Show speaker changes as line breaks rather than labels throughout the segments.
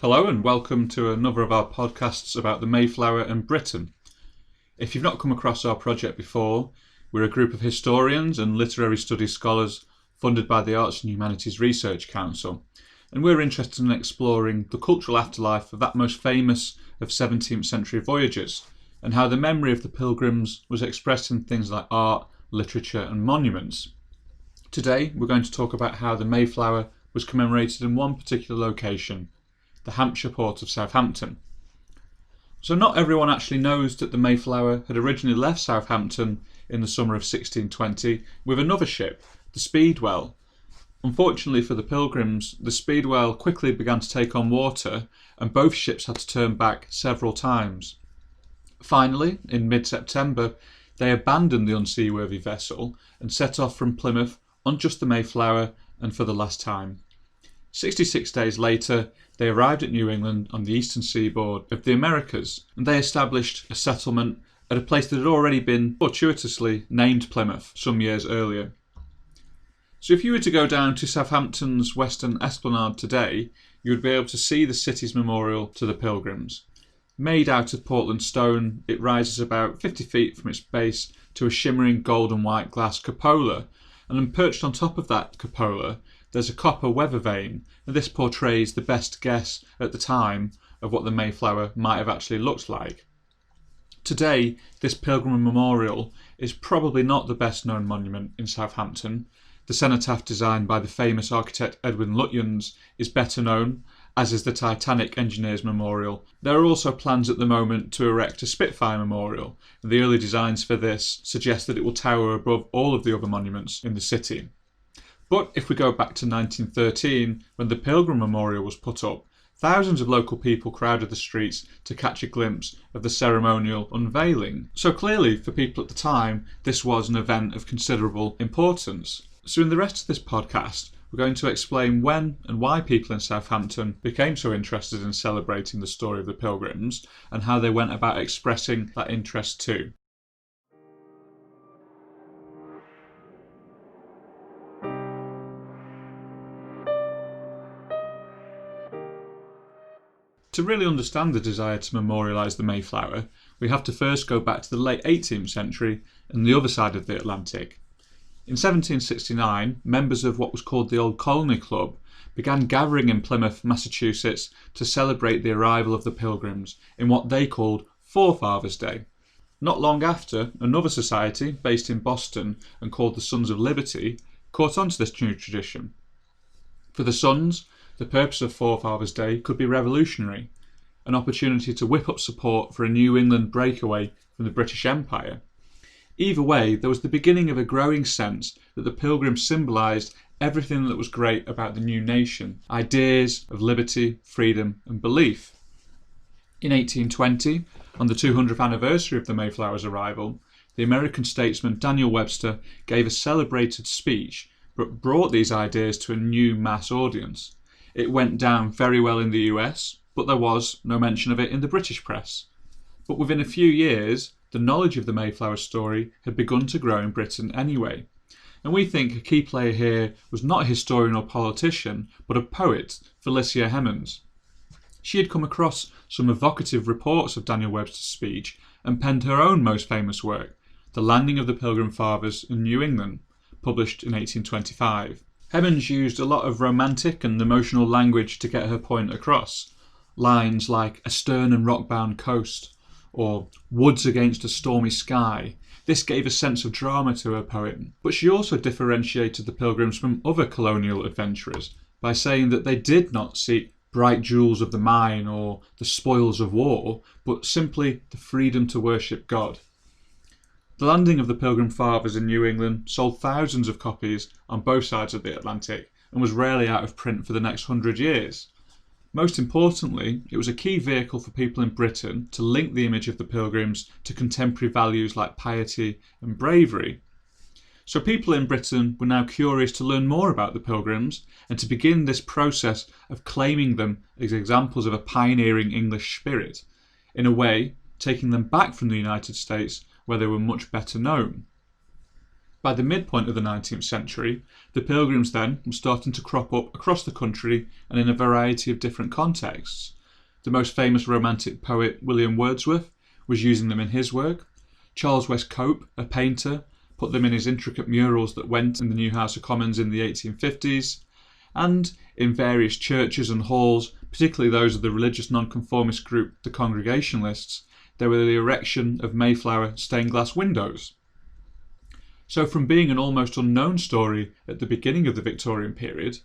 Hello and welcome to another of our podcasts about the Mayflower and Britain. If you've not come across our project before, we're a group of historians and literary studies scholars funded by the Arts and Humanities Research Council, and we're interested in exploring the cultural afterlife of that most famous of 17th century voyagers and how the memory of the Pilgrims was expressed in things like art, literature and monuments. Today we're going to talk about how the Mayflower was commemorated in one particular location, the Hampshire port of Southampton. So not everyone actually knows that the Mayflower had originally left Southampton in the summer of 1620 with another ship, the Speedwell. Unfortunately for the Pilgrims, the Speedwell quickly began to take on water and both ships had to turn back several times. Finally, in mid-September, they abandoned the unseaworthy vessel and set off from Plymouth on just the Mayflower and for the last time. 66 days later, they arrived at New England on the eastern seaboard of the Americas, and they established a settlement at a place that had already been fortuitously named Plymouth some years earlier. So if you were to go down to Southampton's western esplanade today, you would be able to see the city's memorial to the Pilgrims. Made out of Portland stone, it rises about 50 feet from its base to a shimmering gold and white glass cupola, and then perched on top of that cupola there's a copper weather vane, and this portrays the best guess at the time of what the Mayflower might have actually looked like. Today, this Pilgrim memorial is probably not the best known monument in Southampton. The cenotaph designed by the famous architect Edwin Lutyens is better known, as is the Titanic Engineers Memorial. There are also plans at the moment to erect a Spitfire Memorial, and the early designs for this suggest that it will tower above all of the other monuments in the city. But if we go back to 1913, when the Pilgrim Memorial was put up, thousands of local people crowded the streets to catch a glimpse of the ceremonial unveiling. So clearly, for people at the time, this was an event of considerable importance. So in the rest of this podcast, we're going to explain when and why people in Southampton became so interested in celebrating the story of the Pilgrims, and how they went about expressing that interest too. To really understand the desire to memorialise the Mayflower, we have to first go back to the late 18th century and the other side of the Atlantic. In 1769, members of what was called the Old Colony Club began gathering in Plymouth, Massachusetts to celebrate the arrival of the Pilgrims in what they called Forefathers' Day. Not long after, another society, based in Boston and called the Sons of Liberty, caught on to this new tradition. For the Sons, the purpose of Forefathers' Day could be revolutionary, an opportunity to whip up support for a New England breakaway from the British Empire. Either way, there was the beginning of a growing sense that the Pilgrims symbolised everything that was great about the new nation, ideas of liberty, freedom and belief. In 1820, on the 200th anniversary of the Mayflower's arrival, the American statesman Daniel Webster gave a celebrated speech but brought these ideas to a new mass audience. It went down very well in the US, but there was no mention of it in the British press. But within a few years, the knowledge of the Mayflower story had begun to grow in Britain anyway. And we think a key player here was not a historian or politician, but a poet, Felicia Hemans. She had come across some evocative reports of Daniel Webster's speech and penned her own most famous work, The Landing of the Pilgrim Fathers in New England, published in 1825. Hemans used a lot of romantic and emotional language to get her point across. Lines like a stern and rock-bound coast, or woods against a stormy sky. This gave a sense of drama to her poem. But she also differentiated the Pilgrims from other colonial adventurers by saying that they did not seek bright jewels of the mine or the spoils of war, but simply the freedom to worship God. The Landing of the Pilgrim Fathers in New England sold thousands of copies on both sides of the Atlantic and was rarely out of print for the next 100 years. Most importantly, it was a key vehicle for people in Britain to link the image of the Pilgrims to contemporary values like piety and bravery. So people in Britain were now curious to learn more about the Pilgrims and to begin this process of claiming them as examples of a pioneering English spirit, in a way taking them back from the United States where they were much better known. By the midpoint of the 19th century, the Pilgrims then were starting to crop up across the country and in a variety of different contexts. The most famous Romantic poet William Wordsworth was using them in his work. Charles West Cope, a painter, put them in his intricate murals that went in the new House of Commons in the 1850s. And in various churches and halls, particularly those of the religious nonconformist group, the Congregationalists, there were the erection of Mayflower stained glass windows. So from being an almost unknown story at the beginning of the Victorian period,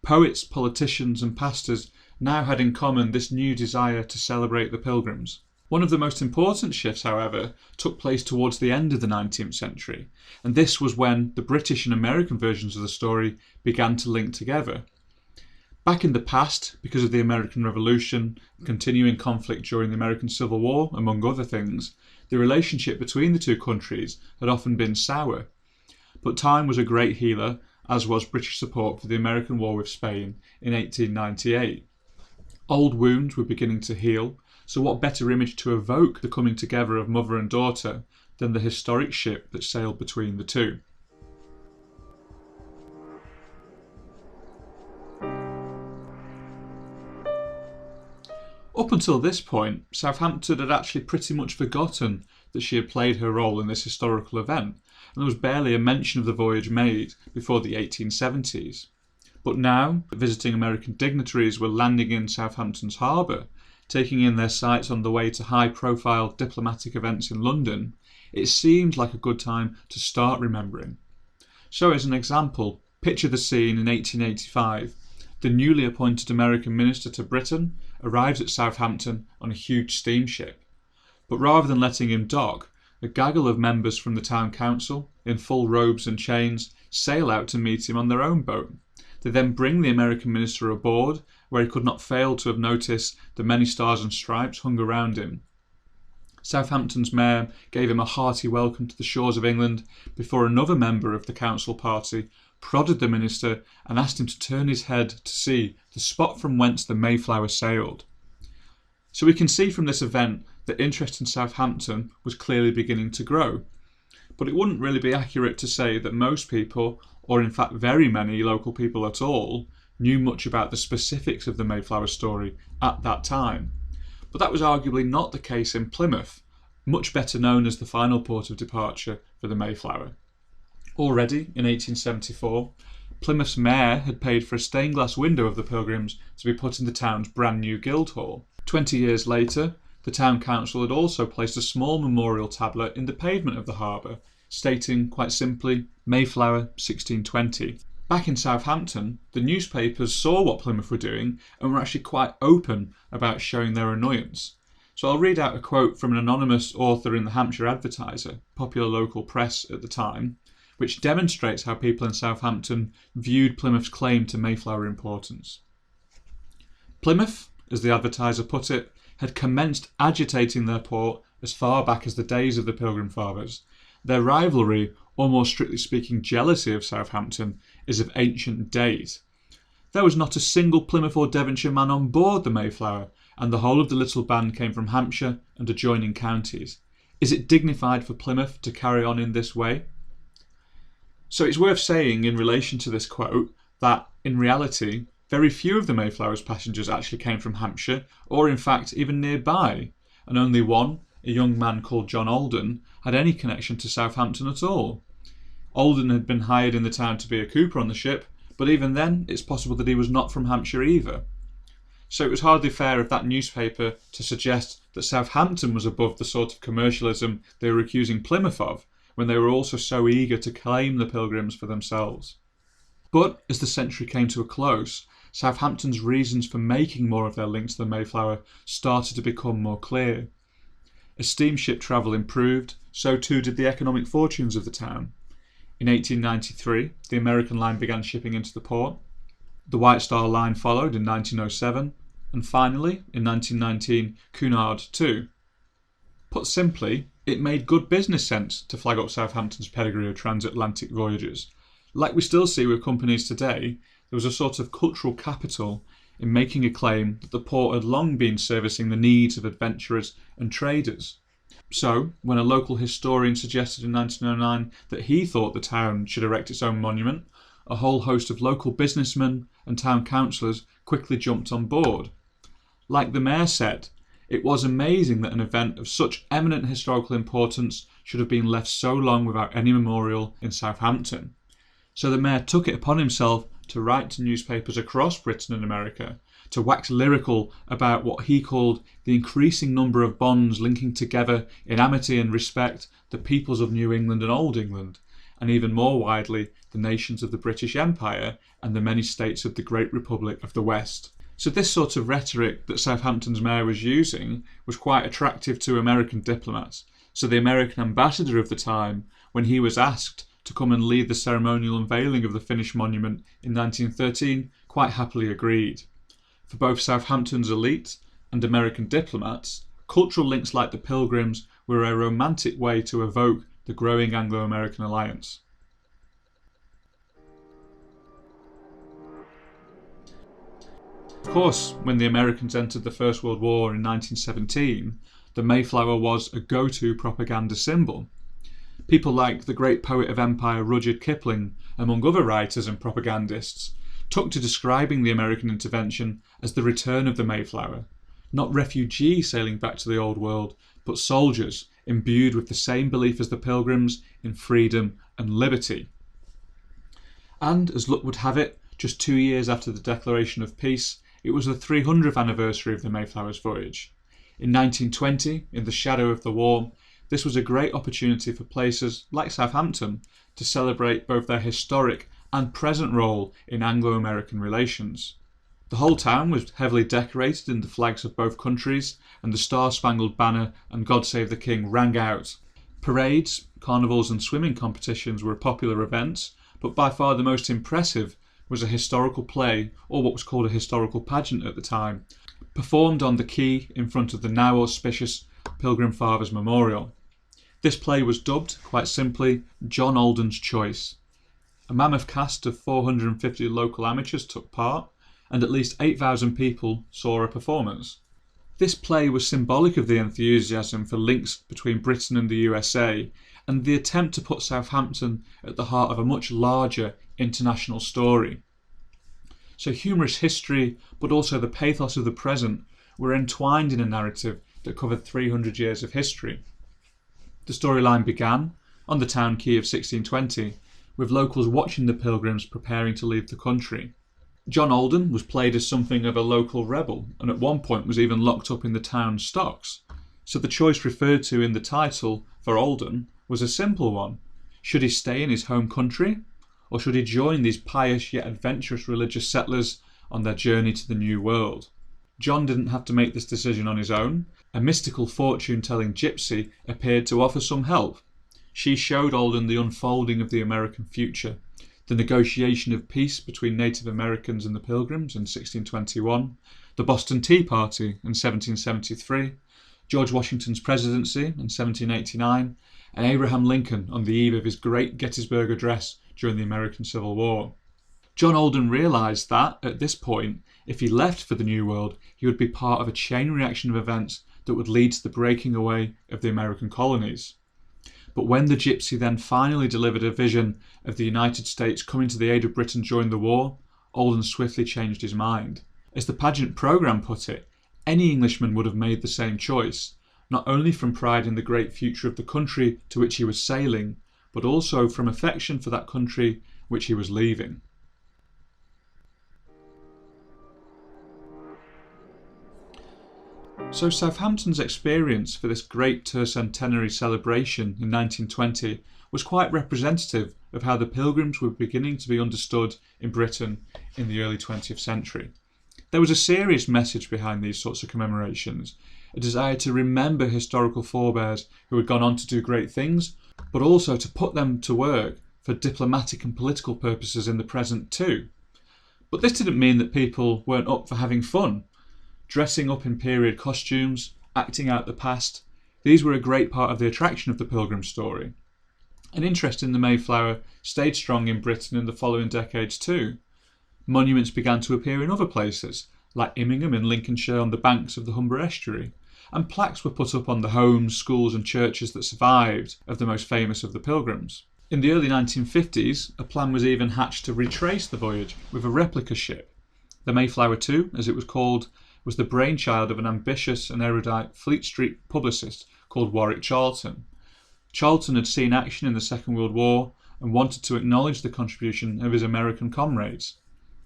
poets, politicians and pastors now had in common this new desire to celebrate the Pilgrims. One of the most important shifts, however, took place towards the end of the 19th century, and this was when the British and American versions of the story began to link together. Back in the past, because of the American Revolution, continuing conflict during the American Civil War, among other things, the relationship between the two countries had often been sour. But time was a great healer, as was British support for the American war with Spain in 1898. Old wounds were beginning to heal, so what better image to evoke the coming together of mother and daughter than the historic ship that sailed between the two? Up until this point, Southampton had actually pretty much forgotten that she had played her role in this historical event, and there was barely a mention of the voyage made before the 1870s. But now, visiting American dignitaries were landing in Southampton's harbour, taking in their sights on the way to high-profile diplomatic events in London, it seemed like a good time to start remembering. So as an example, picture the scene in 1885. The newly appointed American minister to Britain arrives at Southampton on a huge steamship. But rather than letting him dock, a gaggle of members from the town council, in full robes and chains, sail out to meet him on their own boat. They then bring the American minister aboard, where he could not fail to have noticed the many stars and stripes hung around him. Southampton's mayor gave him a hearty welcome to the shores of England before another member of the council party prodded the minister and asked him to turn his head to see the spot from whence the Mayflower sailed. So we can see from this event that interest in Southampton was clearly beginning to grow. But it wouldn't really be accurate to say that most people, or in fact very many local people at all, knew much about the specifics of the Mayflower story at that time. But that was arguably not the case in Plymouth, much better known as the final port of departure for the Mayflower. Already in 1874, Plymouth's mayor had paid for a stained glass window of the Pilgrims to be put in the town's brand new Guildhall. 20 years later, the town council had also placed a small memorial tablet in the pavement of the harbour, stating quite simply, Mayflower 1620. Back in Southampton, the newspapers saw what Plymouth were doing and were actually quite open about showing their annoyance. So I'll read out a quote from an anonymous author in the Hampshire Advertiser, popular local press at the time, which demonstrates how people in Southampton viewed Plymouth's claim to Mayflower importance. Plymouth, as the Advertiser put it, had commenced agitating their port as far back as the days of the Pilgrim Fathers. Their rivalry, or more strictly speaking jealousy of Southampton, is of ancient date. There was not a single Plymouth or Devonshire man on board the Mayflower, and the whole of the little band came from Hampshire and adjoining counties. Is it dignified for Plymouth to carry on in this way? So it's worth saying in relation to this quote that, in reality, very few of the Mayflower's passengers actually came from Hampshire, or in fact even nearby, and only one, a young man called John Alden, had any connection to Southampton at all. Alden had been hired in the town to be a cooper on the ship, but even then it's possible that he was not from Hampshire either. So it was hardly fair of that newspaper to suggest that Southampton was above the sort of commercialism they were accusing Plymouth of, when they were also so eager to claim the Pilgrims for themselves. But as the century came to a close, Southampton's reasons for making more of their link to the Mayflower started to become more clear. As steamship travel improved, so too did the economic fortunes of the town. In 1893, the American line began shipping into the port. The White Star Line followed in 1907, and finally, in 1919, Cunard too. Put simply, it made good business sense to flag up Southampton's pedigree of transatlantic voyages. Like we still see with companies today, there was a sort of cultural capital in making a claim that the port had long been servicing the needs of adventurers and traders. So, when a local historian suggested in 1909 that he thought the town should erect its own monument, a whole host of local businessmen and town councillors quickly jumped on board. Like the mayor said, it was amazing that an event of such eminent historical importance should have been left so long without any memorial in Southampton. So the mayor took it upon himself to write to newspapers across Britain and America, to wax lyrical about what he called the increasing number of bonds linking together in amity and respect the peoples of New England and Old England, and even more widely the nations of the British Empire and the many states of the Great Republic of the West. So this sort of rhetoric that Southampton's mayor was using was quite attractive to American diplomats. So the American ambassador of the time, when he was asked to come and lead the ceremonial unveiling of the finished monument in 1913, quite happily agreed. For both Southampton's elite and American diplomats, cultural links like the Pilgrims were a romantic way to evoke the growing Anglo-American alliance. Of course, when the Americans entered the First World War in 1917, the Mayflower was a go-to propaganda symbol. People like the great poet of empire Rudyard Kipling, among other writers and propagandists, took to describing the American intervention as the return of the Mayflower, not refugees sailing back to the old world, but soldiers imbued with the same belief as the Pilgrims in freedom and liberty. And, as luck would have it, just 2 years after the declaration of peace, it was the 300th anniversary of the Mayflower's voyage. In 1920, in the shadow of the war, this was a great opportunity for places like Southampton to celebrate both their historic and present role in Anglo-American relations. The whole town was heavily decorated in the flags of both countries, and the Star-Spangled Banner and God Save the King rang out. Parades, carnivals and swimming competitions were popular events, but by far the most impressive was a historical play, or what was called a historical pageant at the time, performed on the quay in front of the now auspicious Pilgrim Fathers Memorial. This play was dubbed, quite simply, John Alden's Choice. A mammoth cast of 450 local amateurs took part, and at least 8,000 people saw a performance. This play was symbolic of the enthusiasm for links between Britain and the USA, and the attempt to put Southampton at the heart of a much larger international story. So humorous history, but also the pathos of the present, were entwined in a narrative that covered 300 years of history. The storyline began on the town quay of 1620, with locals watching the Pilgrims preparing to leave the country. John Alden was played as something of a local rebel, and at one point was even locked up in the town stocks. So the choice referred to in the title for Alden was a simple one. Should he stay in his home country, or should he join these pious yet adventurous religious settlers on their journey to the New World? John didn't have to make this decision on his own. A mystical fortune-telling gypsy appeared to offer some help. She showed Alden the unfolding of the American future, the negotiation of peace between Native Americans and the Pilgrims in 1621, the Boston Tea Party in 1773, George Washington's presidency in 1789, and Abraham Lincoln on the eve of his great Gettysburg Address during the American Civil War. John Alden realised that, at this point, if he left for the New World, he would be part of a chain reaction of events that would lead to the breaking away of the American colonies. But when the gypsy then finally delivered a vision of the United States coming to the aid of Britain during the war, Alden swiftly changed his mind. As the pageant programme put it, any Englishman would have made the same choice, not only from pride in the great future of the country to which he was sailing, but also from affection for that country which he was leaving. So Southampton's experience for this great tercentenary celebration in 1920 was quite representative of how the Pilgrims were beginning to be understood in Britain in the early 20th century. There was a serious message behind these sorts of commemorations, a desire to remember historical forebears who had gone on to do great things, but also to put them to work for diplomatic and political purposes in the present too. But this didn't mean that people weren't up for having fun. Dressing up in period costumes, acting out the past, these were a great part of the attraction of the Pilgrim story. An interest in the Mayflower stayed strong in Britain in the following decades too. Monuments began to appear in other places, like Immingham in Lincolnshire on the banks of the Humber estuary, and plaques were put up on the homes, schools and churches that survived of the most famous of the Pilgrims. In the early 1950s, a plan was even hatched to retrace the voyage with a replica ship. The Mayflower 2, as it was called, was the brainchild of an ambitious and erudite Fleet Street publicist called Warwick Charlton. Charlton had seen action in the Second World War and wanted to acknowledge the contribution of his American comrades.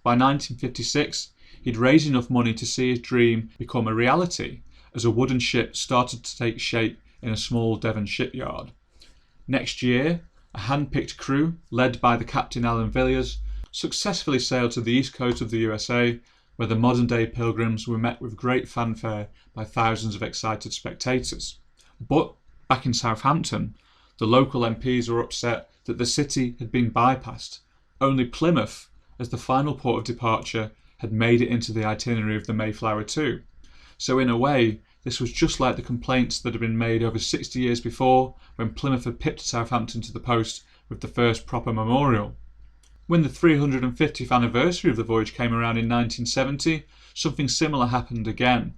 By 1956, he'd raised enough money to see his dream become a reality as a wooden ship started to take shape in a small Devon shipyard. Next year, a hand-picked crew, led by the captain Alan Villiers, successfully sailed to the east coast of the USA, where the modern-day Pilgrims were met with great fanfare by thousands of excited spectators. But back in Southampton, the local MPs were upset that the city had been bypassed. Only Plymouth, as the final port of departure, had made it into the itinerary of the Mayflower 2. So in a way, this was just like the complaints that had been made over 60 years before, when Plymouth had pipped Southampton to the post with the first proper memorial. When the 350th anniversary of the voyage came around in 1970, something similar happened again.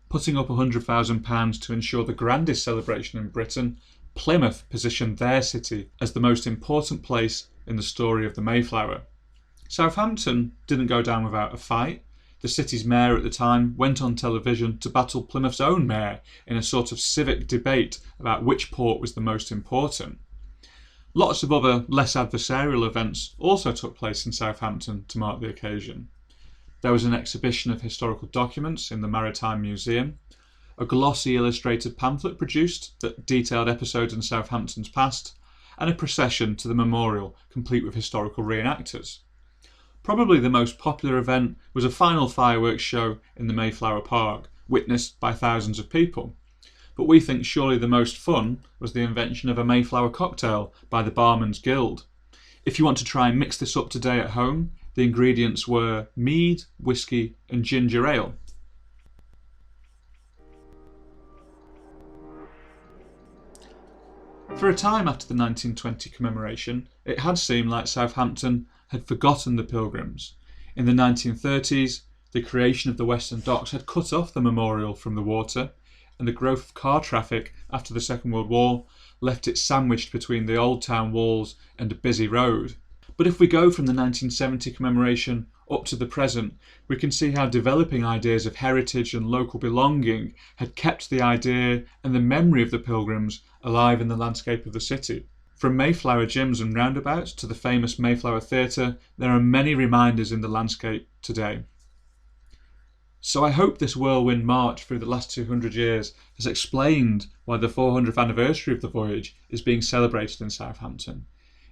Putting up £100,000 to ensure the grandest celebration in Britain, Plymouth positioned their city as the most important place in the story of the Mayflower. Southampton didn't go down without a fight. The city's mayor at the time went on television to battle Plymouth's own mayor in a sort of civic debate about which port was the most important. Lots of other less adversarial events also took place in Southampton to mark the occasion. There was an exhibition of historical documents in the Maritime Museum, a glossy illustrated pamphlet produced that detailed episodes in Southampton's past, and a procession to the memorial complete with historical reenactors. Probably the most popular event was a final fireworks show in the Mayflower Park, witnessed by thousands of people. But we think surely the most fun was the invention of a Mayflower cocktail by the Barman's Guild. If you want to try and mix this up today at home, the ingredients were mead, whiskey and ginger ale. For a time after the 1920 commemoration, it had seemed like Southampton had forgotten the Pilgrims. In the 1930s, the creation of the Western Docks had cut off the memorial from the water, and the growth of car traffic after the Second World War left it sandwiched between the old town walls and a busy road. But if we go from the 1970 commemoration up to the present, we can see how developing ideas of heritage and local belonging had kept the idea and the memory of the Pilgrims alive in the landscape of the city. From Mayflower gyms and roundabouts to the famous Mayflower Theatre, there are many reminders in the landscape today. So I hope this whirlwind march through the last 200 years has explained why the 400th anniversary of the voyage is being celebrated in Southampton.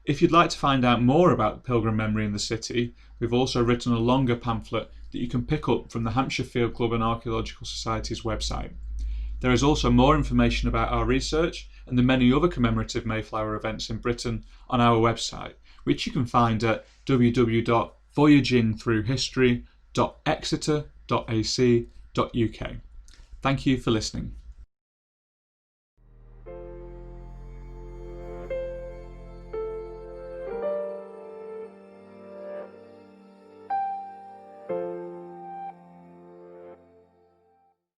If you'd like to find out more about the Pilgrim memory in the city, we've also written a longer pamphlet that you can pick up from the Hampshire Field Club and Archaeological Society's website. There is also more information about our research and the many other commemorative Mayflower events in Britain on our website, which you can find at www.voyagingthroughhistory.exeter.ac.uk. Thank you for listening.